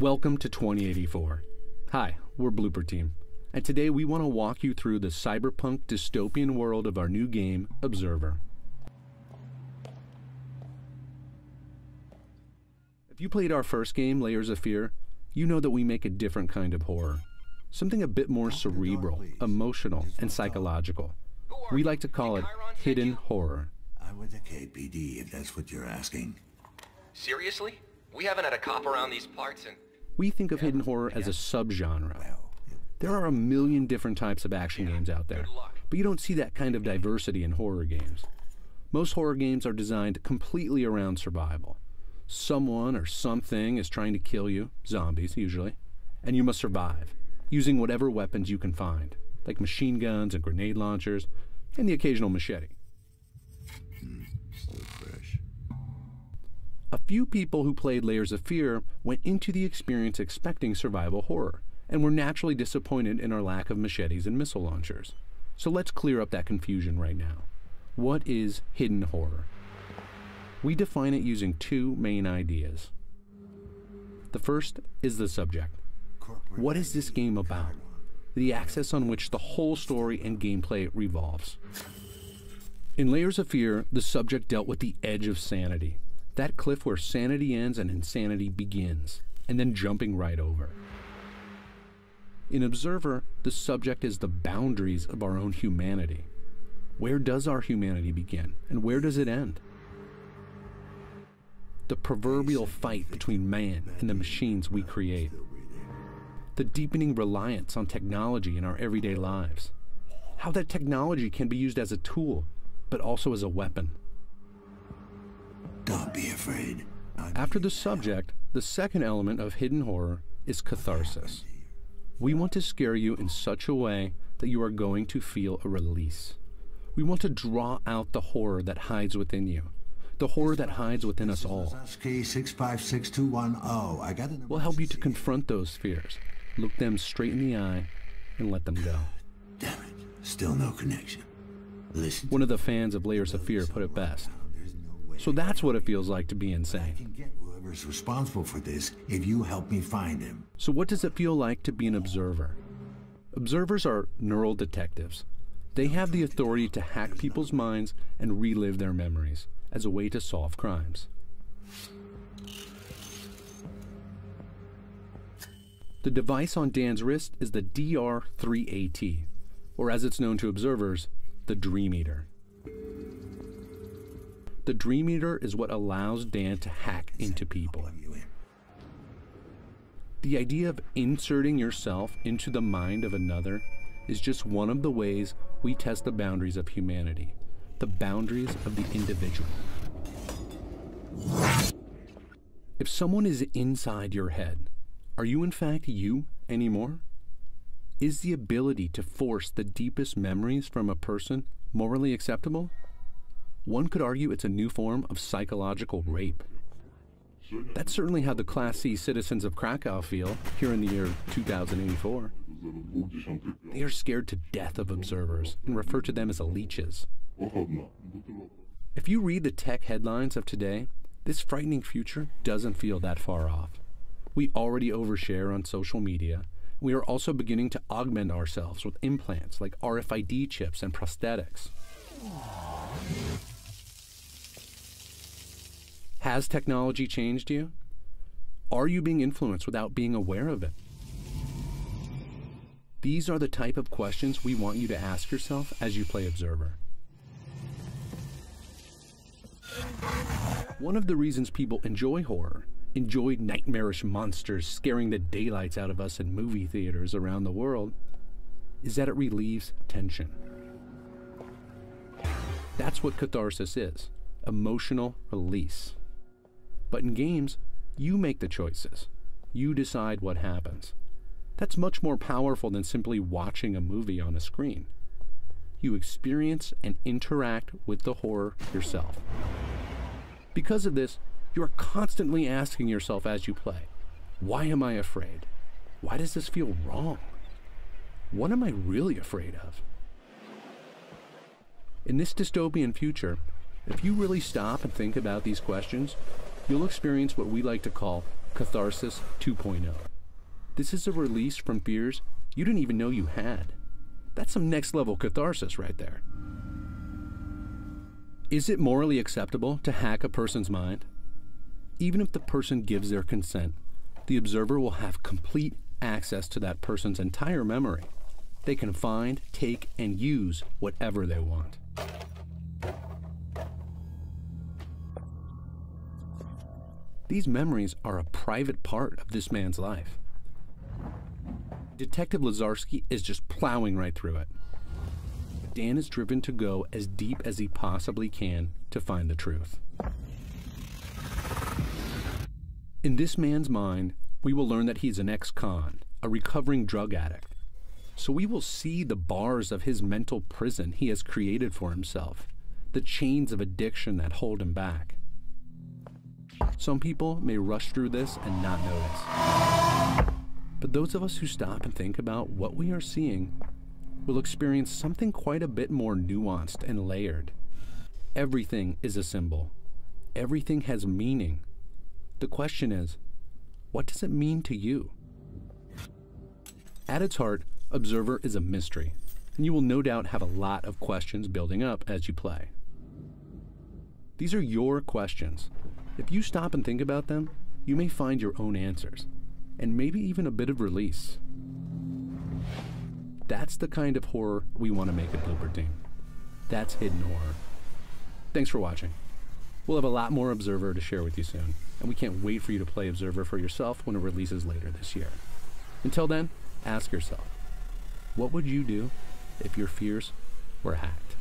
Welcome to 2084. Hi, we're Bloober Team, and today we want to walk you through the cyberpunk dystopian world of our new game, Observer. If you played our first game, Layers of Fear, you know that we make a different kind of horror. Something a bit more cerebral, emotional, and psychological. We like to call it hidden horror. I'm with the KPD, if that's what you're asking. Seriously? We haven't had a cop around these parts and... We think of hidden horror as a subgenre. There are a million different types of action games out there, but you don't see that kind of diversity in horror games. Most horror games are designed completely around survival. Someone or something is trying to kill you, zombies usually, and you must survive, using whatever weapons you can find, like machine guns and grenade launchers, and the occasional machete. Still fresh. A few people who played Layers of Fear went into the experience expecting survival horror, and were naturally disappointed in our lack of machetes and missile launchers. So let's clear up that confusion right now. What is hidden horror? We define it using two main ideas. The first is the subject. What is this game about? The axis on which the whole story and gameplay revolves. In Layers of Fear, the subject dealt with the edge of sanity. That cliff where sanity ends and insanity begins, and then jumping right over. In Observer, the subject is the boundaries of our own humanity. Where does our humanity begin, and where does it end? The proverbial fight between man and the machines we create. The deepening reliance on technology in our everyday lives. How that technology can be used as a tool, but also as a weapon. Don't be afraid. After the subject, the second element of hidden horror is catharsis. We want to scare you in such a way that you are going to feel a release. We want to draw out the horror that hides within you. The horror that hides within us all. We'll help you to confront those fears, look them straight in the eye, and let them go. Damn it, still no connection. Listen. One of the fans of Layers of Fear put it best. So that's what it feels like to be I insane. can get whoever's responsible for this if you help me find him. So what does it feel like to be an observer? Observers are neural detectives. They have the authority to hack people's minds and relive their memories as a way to solve crimes. The device on Dan's wrist is the DR3AT, or as it's known to observers, the Dream Eater. The Dream Eater is what allows Dan to hack into people. The idea of inserting yourself into the mind of another is just one of the ways we test the boundaries of humanity, the boundaries of the individual. If someone is inside your head, are you in fact you anymore? Is the ability to force the deepest memories from a person morally acceptable? One could argue it's a new form of psychological rape. That's certainly how the Class C citizens of Krakow feel here in the year 2084. They are scared to death of observers and refer to them as leeches. If you read the tech headlines of today, this frightening future doesn't feel that far off. We already overshare on social media. We are also beginning to augment ourselves with implants like RFID chips and prosthetics. Has technology changed you? Are you being influenced without being aware of it? These are the type of questions we want you to ask yourself as you play Observer. One of the reasons people enjoy horror, enjoy nightmarish monsters scaring the daylights out of us in movie theaters around the world, is that it relieves tension. That's what catharsis is, emotional release. But in games, you make the choices. You decide what happens. That's much more powerful than simply watching a movie on a screen. You experience and interact with the horror yourself. Because of this, you are constantly asking yourself as you play, why am I afraid? Why does this feel wrong? What am I really afraid of? In this dystopian future, if you really stop and think about these questions, you'll experience what we like to call Catharsis 2.0. This is a release from fears you didn't even know you had. That's some next level catharsis right there. Is it morally acceptable to hack a person's mind? Even if the person gives their consent, the observer will have complete access to that person's entire memory. They can find, take, and use whatever they want. These memories are a private part of this man's life. Detective Lazarski is just plowing right through it. Dan is driven to go as deep as he possibly can to find the truth. In this man's mind, we will learn that he's an ex-con, a recovering drug addict. So we will see the bars of his mental prison he has created for himself, the chains of addiction that hold him back. Some people may rush through this and not notice. But those of us who stop and think about what we are seeing will experience something quite a bit more nuanced and layered. Everything is a symbol. Everything has meaning. The question is, what does it mean to you? At its heart, Observer is a mystery, and you will no doubt have a lot of questions building up as you play. These are your questions. If you stop and think about them, you may find your own answers, and maybe even a bit of release. That's the kind of horror we want to make at Bloober Team. That's hidden horror. Thanks for watching. We'll have a lot more Observer to share with you soon, and we can't wait for you to play Observer for yourself when it releases later this year. Until then, ask yourself, what would you do if your fears were hacked?